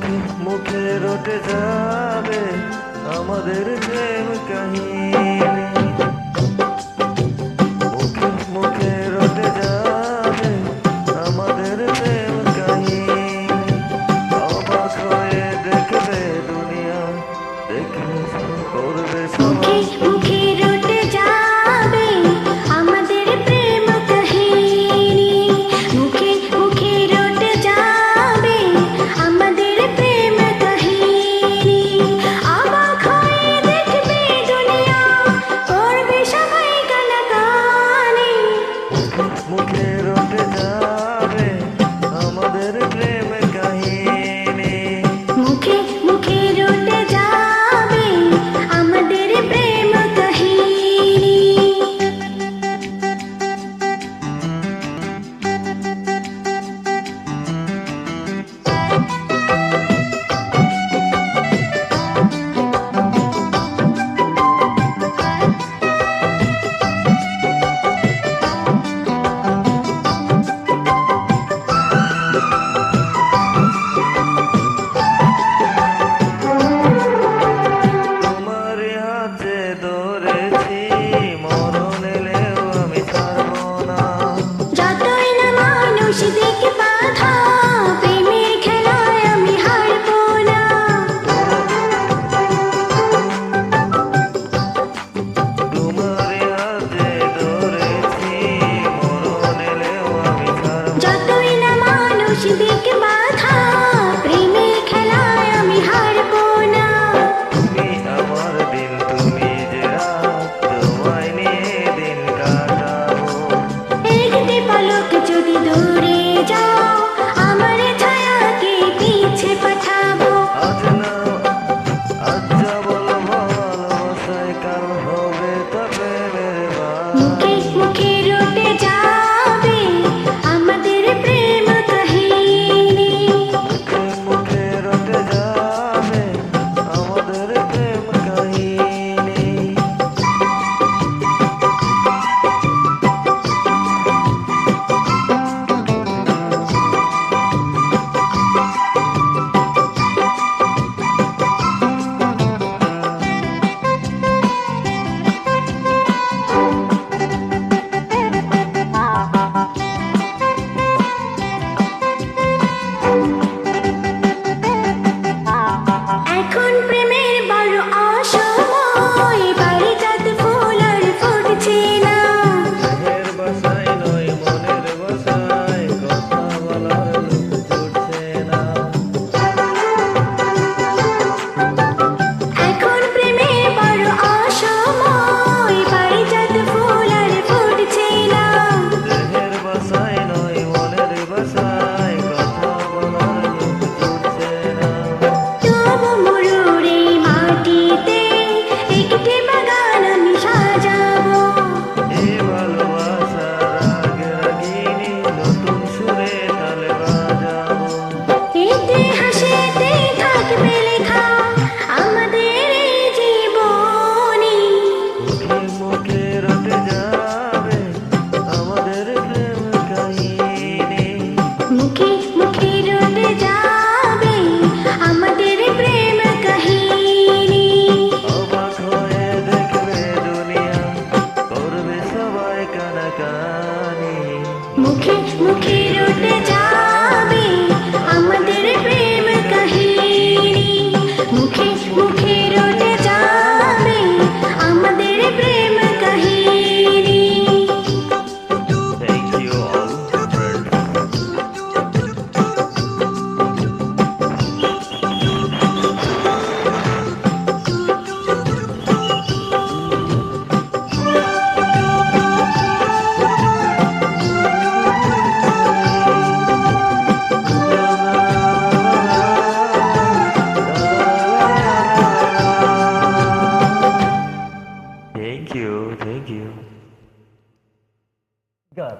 মুখে মুখে রটে যাবে আমাদের প্রেম কাহিনী। মুখে মুখে রটে যাবে আমাদের প্রেম কাহিনী। অবাক হয়ে দেখবে দুনিয়া, দেখবে করবে সবাই। মুখে রটে যাবে আমাদের প্রেম কাহিনী। মুখে মুখে রটে যাবে আমাদের প্রেম কাহিনী। অবাক হয়ে দেখবে দুনিয়া, করবে সবাই কানাকানি। মুখে রটে যাবে আমাদের প্রেম কাহিনী। মুখে মুখে রটে যাবে আমাদের প্রেম কাহিনী। তোমার হাতে ধরেছি, মরণ এলেও আমি ছাড়বো না। যতই না মানুষ দেখে বাধা, প্রেমের খেলায় আমি হারবো না। তোমার হাতে ধরেছি, মরণ এলেও আমি ছাড়বো না। যতই না মানুষ দেখে বাধা, প্রেমের খেলায় আমি হারবো না। তুমি আমার দিন, তুমি যে রাত, তোমায় নিয়ে দিন কাটাবো। একটি পলক যদি দূরে যাও, আমার ছায়াকে পিছে পাঠাবো। আজ না আজ যা বলবো ভালোবাসায়, কাল হবে তা প্রেমের বাস। মুখে মুখে রটে যাবে আমাদের প্রেম কাহিনী। মুখে মুখে রটে যাবে আমাদের প্রেম কাহিনী। এখন প্রেমের বড় অসময়, পারিজাত ফুল আর ফুটছে না। দেহের বাসায় নয় মনের বাসায়, কথা বলার লোক জুটছে না। এখন প্রেমের বড় অসময়, পারিজাত ফুল আর ফুটছে না। দেহের বাসায় নয় মনের বাসায়, কথা বলার লোক জুটছে না। তবু মরুর এই মাটিতে একটি বাগান আমি সাজাবো। এ ভালোবাসার রাগে রাগিনী, নতুন সুরে তালে বাজাবো। ইতিহাসেতে থাকবে লেখা আমাদের এই জীবনী। মুখে মুখে রটে যাবে আমাদের প্রেম কাহিনী। মুখে মুখে রটে যাবে আমাদের প্রেম কাহিনী। অবাক হয়ে দেখবে দুনিয়া, করবে সবাই কানাকানি। মুখে মুখে রটে যাবে আমাদের প্রেম কাহিনী। মুখে মুখে রটে যাবে আমাদের প্রেম কাহিনী। Thank you all, friends. Thank you. God,